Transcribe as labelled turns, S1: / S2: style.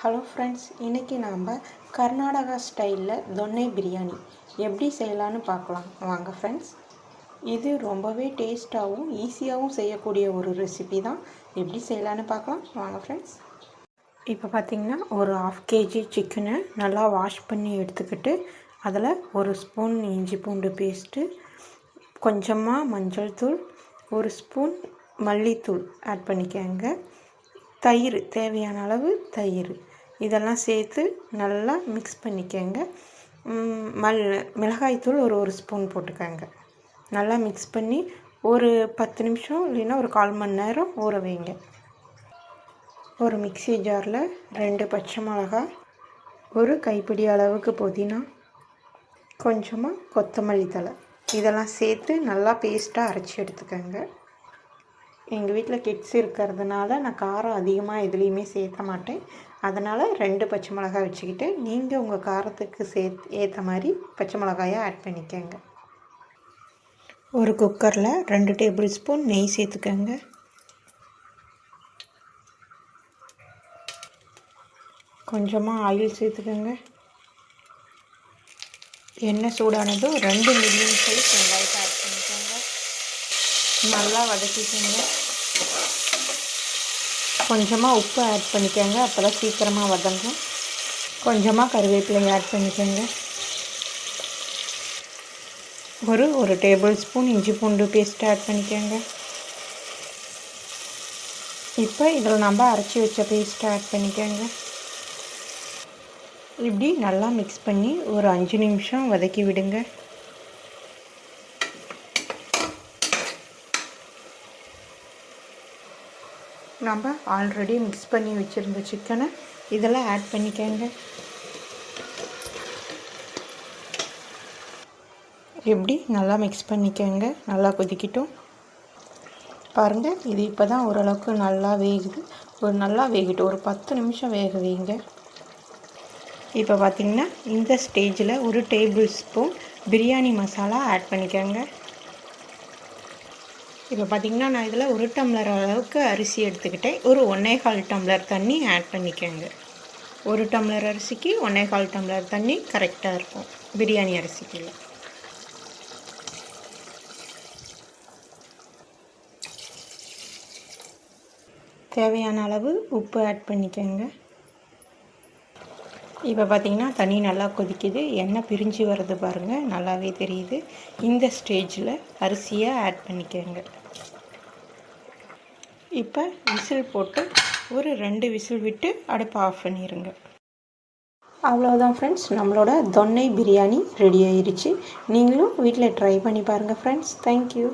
S1: Hello friends, இன்றைக்கி நாம் கர்நாடகா ஸ்டைலில் தொன்னை பிரியாணி எப்படி செய்யலான்னு பார்க்கலாம் வாங்க ஃப்ரெண்ட்ஸ். இது ரொம்பவே டேஸ்ட்டாகவும் ஈஸியாகவும் செய்யக்கூடிய ஒரு ரெசிபி தான். எப்படி செய்யலான்னு பார்க்கலாம் வாங்க ஃப்ரெண்ட்ஸ். இப்போ பார்த்திங்கன்னா ஒரு 1/2 kg சிக்கனை நல்லா வாஷ் பண்ணி எடுத்துக்கிட்டு அதில் 1 ஸ்பூன் இஞ்சி பூண்டு பேஸ்ட்டு, கொஞ்சமாக மஞ்சள் தூள், 1 ஸ்பூன் மல்லித்தூள் ஆட் பண்ணிக்கோங்க. தயிர், தேவையான அளவு தயிர், இதெல்லாம் சேர்த்து நல்லா மிக்ஸ் பண்ணிக்கோங்க. மிளகாய்த்தூள் ஒரு ஸ்பூன் போட்டுக்கோங்க. நல்லா மிக்ஸ் பண்ணி ஒரு 10 நிமிஷம் இல்லைன்னா ஒரு 1/4 மணி நேரம் ஊற வைங்க. ஒரு மிக்ஸி ஜாரில் 2 பச்சை மிளகாய், ஒரு கைப்பிடி அளவுக்கு புதினா, கொஞ்சமாக கொத்தமல்லி தழை, இதெல்லாம் சேர்த்து நல்லா பேஸ்ட்டாக அரைச்சி எடுத்துக்கோங்க. எங்கள் வீட்டில் கிட்ஸ் இருக்கிறதுனால நான் காரம் அதிகமாக எதுலேயுமே சேர்த்த மாட்டேன். அதனால் 2 பச்சை மிளகாய் வச்சுக்கிட்டு நீங்கள் உங்கள் காரத்துக்கு ஏற்ற மாதிரி பச்சை மிளகாயை ஆட் பண்ணிக்கோங்க. ஒரு குக்கரில் 2 டேபிள் ஸ்பூன் நெய் சேர்த்துக்கோங்க. கொஞ்சமாக ஆயில் சேர்த்துக்கோங்க. எண்ணெய் சூடானதும் 2 மீடியம் சைஸ் வெங்காயத்தை ஆட் பண்ணிக்கோங்க. நல்லா வதக்கிக்கோங்க. கொஞ்சமாக உப்பு ஆட் பண்ணிக்கோங்க, அப்போ தான் சீக்கிரமாக வதங்கும். கொஞ்சமாக கருவேப்பிலை ஆட் பண்ணிக்கோங்க. ஒரு டேபிள் ஸ்பூன் இஞ்சி பூண்டு பேஸ்ட் ஆட் பண்ணிக்கோங்க. இப்போ இதில் நம்ம அரைச்சி வச்ச பேஸ்ட்டை ஆட் பண்ணிக்கோங்க. இப்படி நல்லா மிக்ஸ் பண்ணி ஒரு 5 நிமிஷம் வதக்கி விடுங்க. நம்ம ஆல்ரெடி மிக்ஸ் பண்ணி வச்சுருந்த சிக்கனை இதில் ஆட் பண்ணிக்கோங்க. எப்படி நல்லா மிக்ஸ் பண்ணிக்கோங்க. நல்லா கொதிக்கட்டும். பாருங்கள், இது இப்போ தான் ஓரளவுக்கு நல்லா வேகுது. நல்லா வேகட்டும், ஒரு 10 நிமிஷம் வேக வைங்க. இப்போ பார்த்திங்கன்னா இந்த ஸ்டேஜில் 1 tablespoon biryani masala add பண்ணிக்கோங்க. இப்போ பார்த்திங்கன்னா நான் இதில் 1 டம்ளர் அளவுக்கு அரிசி எடுத்துக்கிட்டேன். ஒரு 1.25 டம்ளர் தண்ணி ஆட் பண்ணிக்கோங்க. 1 டம்ளர் அரிசிக்கு 1.25 டம்ளர் தண்ணி கரெக்டாக இருக்கும் பிரியாணி அரிசிக்கு. தேவையான அளவு உப்பு ஆட் பண்ணிக்கோங்க. இப்போ பார்த்திங்கன்னா தண்ணி நல்லா கொதிக்குது, எண்ணெய் பிரிஞ்சு வர்றது பாருங்கள், நல்லாவே தெரியுது. இந்த ஸ்டேஜில் அரிசியை ஆட் பண்ணிக்கோங்க. இப்போ விசில் போட்டு ஒரு 2 விசில் விட்டு அடுப்பை ஆஃப் பண்ணிடுங்க. அவ்வளோதான் ஃப்ரெண்ட்ஸ், நம்மளோட தொன்னை பிரியாணி ரெடி ஆயிடுச்சு. நீங்களும் வீட்டில் ட்ரை பண்ணி பாருங்கள் ஃப்ரெண்ட்ஸ். தேங்க்யூ.